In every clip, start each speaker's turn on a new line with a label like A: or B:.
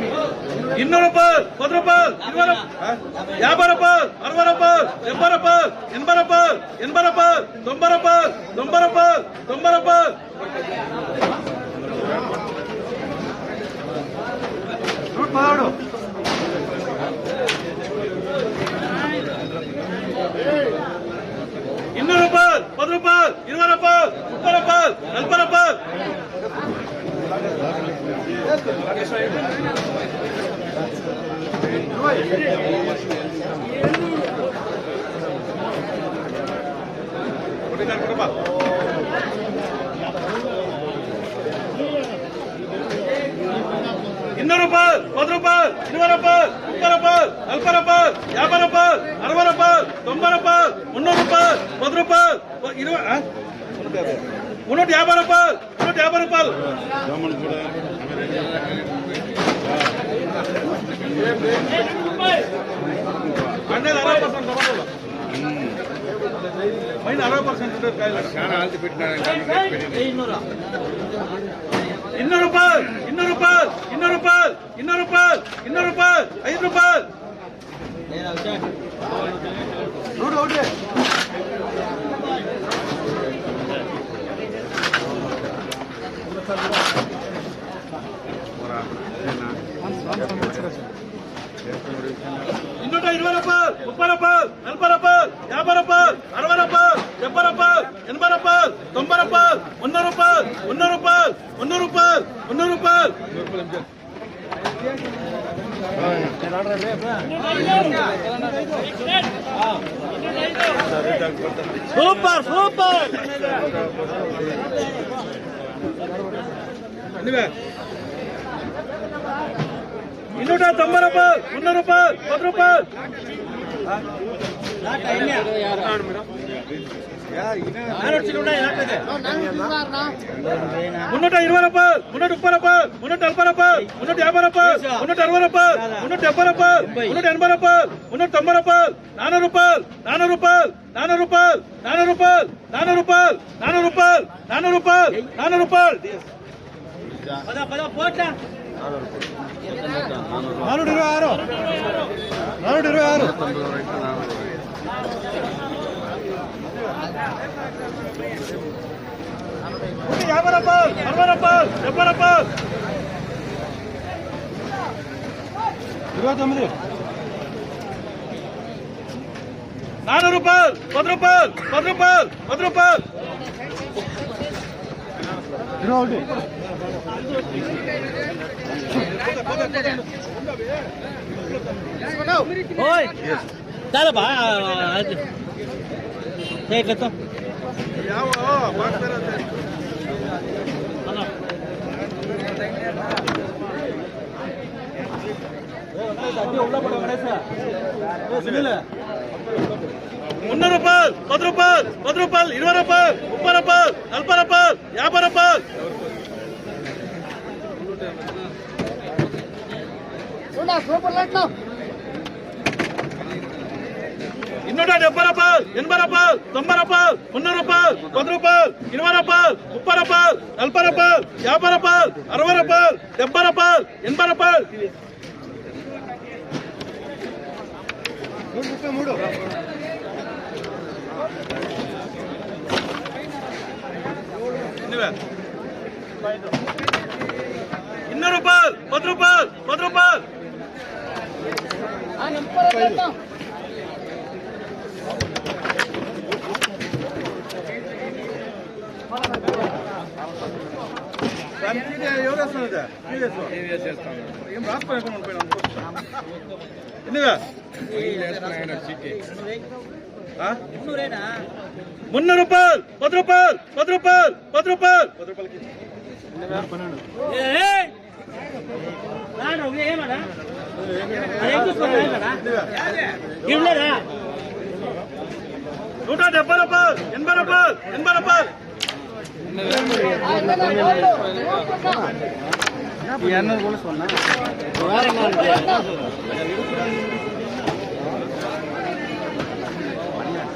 A: 200 రూపాయలు, 10 రూపాయలు, 20 50 రూపాయలు, 60 రూపాయలు, 70 రూపాయలు, 80 రూపాయలు, 80 రూపాయలు, 90 రూపాయలు, 90 రూపాయలు, 90 రూపాయలు, 116 200 రూపాయలు, 10 రూపాయలు, 20 రూపాయలు, 30 రూపాయలు, 40 రూపాయలు, 200 రూపాయలు, 10 రూపాయలు, 20 రూపాయలు, 30 రూపాయలు, 40 రూపాయలు, 50 రూపాయలు, 60 రూపాయలు, 90 రూపాయలు, 300 రూపాయలు, 10 రూపాయలు, 150 రూపాయలు, 150 రూపాయలు, 200 రూపాయలు, 200 రూపాయలు, 200 రూపాయలు, 200 రూపాయలు, 200 రూపాయలు, 5 రూపాయలు, 220 రూపాయలు, 30 రూపాయలు, 40 రూపాయలు, 50 రూపాయలు, 60 రూపాయలు, 70 రూపాయలు, 80 రూపాయలు, 90 రూపాయలు, 100 రూపాయలు, 100 రూపాయలు, 100 రూపాయలు, 100 రూపాయలు, సూపర్ సూపర్ 290 రూపాయలు, 100 రూపాయలు, 10 రూపాయలు, 320 రూపాయలు, 330 రూపాయలు, 340 రూపాయలు, 350 రూపాయలు, 360 రూపాయలు, 370 రూపాయలు, 380 రూపాయలు, 390 రూపాయలు, 400 రూపాయలు, 400 రూపాయలు, 400 రూపాయలు, 400 రూపాయలు, 400 రూపాయలు, 400 రూపాయలు, 400 రూపాయలు, 400 రూపాయలు, 50 రూపాయలు, 60 రూపాయలు, 70 రూపాయలు, 29 400 రూపాయలు, 10 రూపాయలు, 10 రూపాయలు, 10 రూపాయలు, 100 రూపాయలు, 10 రూపాయలు, 10 రూపాయలు, 20 రూపాయలు, 30 రూపాయలు, 40 రూపాయలు, 50 రూపాయలు, 270 రూపాయలు, 80 రూపాయలు, 90 రూపాయలు, 100 రూపాయలు, 10 రూపాయలు, 20 రూపాయలు, 30 రూపాయలు, 40 రూపాయలు, 50 రూపాయలు, 60 రూపాయలు, 70 రూపాయలు, 80 రూపాయలు, 133 200 రూపాయలు, 10 రూపాయలు, 10 రూపాయలు, 300 రూపాయలు, 10 రూపాయలు, 10 రూపాయలు, 10 రూపాయలు, 10 రూపాయలకి 170 రూపాయలు, 80 రూపాయలు, 80 రూపాయలు,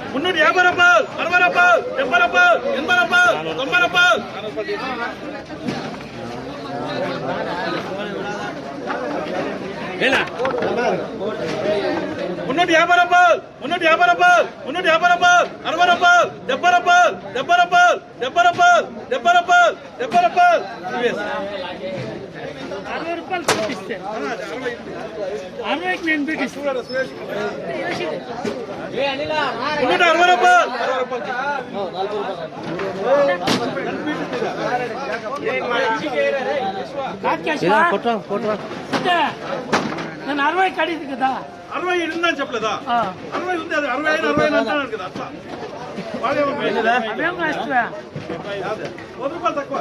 A: 350 రూపాయలు, 60 రూపాయలు, 70 రూపాయలు, 80 రూపాయలు, 90 రూపాయలు, 350 రూపాయలు 350 రూపాయలు 350 రూపాయలు 60 రూపాయలు 70 రూపాయలు 70 రూపాయలు 70 రూపాయలు 70 రూపాయలు 70 రూపాయలు
B: 60 రూపాయలు చూపిస్తే 60కి నేను పెట్టిస్తాను.
A: 360 రూపాయలు
B: నేను 60కి అడిగింది కదా.
A: 60 ఉందని చెప్పలేదా? 60 ఉంది, అది 60 అంటున్నాను కదా అట్లా.
B: అదేం నష్టమే.
A: 100 రూపాయలు తక్కువ.